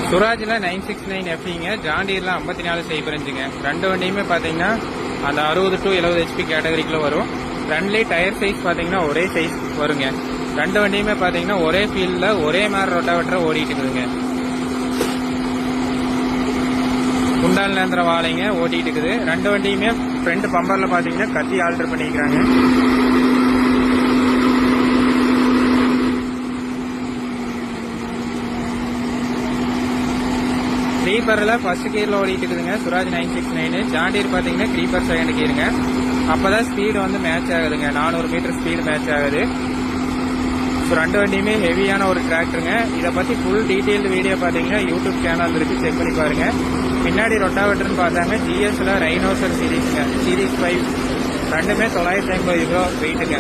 சுராஜில் 969 எஃப்இங்க, ஜாண்டீரில் 5405ங்க. ரெண்டு வண்டியுமே பார்த்தீங்கன்னா அந்த 60 to 70 HP கேட்டகரிக்குள்ள வரும். ஃப்ரண்ட்லேயே டயர் சைஸ் பார்த்தீங்கன்னா ஒரே சைஸ் வருங்க. ரெண்டு வண்டியுமே பார்த்தீங்கன்னா ஒரே ஃபீல்டில் ஒரே மாதிரி ரொட்டாவேட்டரை ஓடிட்டு இருக்குதுங்க. குண்டால் நேந்திர வாழைங்க ஓட்டிட்டு இருக்குது. ரெண்டு வண்டியுமே ஃப்ரண்ட் பம்பரில் பார்த்தீங்கன்னா கத்தி ஆல்டர் பண்ணிக்கிறாங்க. க்ரீப்பரில் ஃபர்ஸ்ட் கியரில் ஓடிட்டு இருக்குதுங்க சுராஜ் 969. ஜாண்டீர் பார்த்தீங்கன்னா க்ரீப்பர் செகண்ட் கியருங்க. அப்போ தான் ஸ்பீடு வந்து மேட்ச் ஆகுதுங்க. 400 மீட்டர் ஸ்பீடு மேட்ச் ஆகுது. ஸோ ரெண்டு வண்டியுமே ஹெவியான ஒரு டிராக்டருங்க. இதை பற்றி ஃபுல் டீட்டெயில்டு வீடியோ பார்த்தீங்கன்னா யூடியூப் சேனல் இருக்குது, செக் பண்ணி பாருங்கள். பின்னாடி ரொட்டாவேட்டர்னு பார்த்தாங்க ஜிஎஸ்ல ரைனோசர் சீரீஸுங்க, சீரீஸ் 5. ரெண்டுமே 950 கிலோ வெயிட்டுங்க.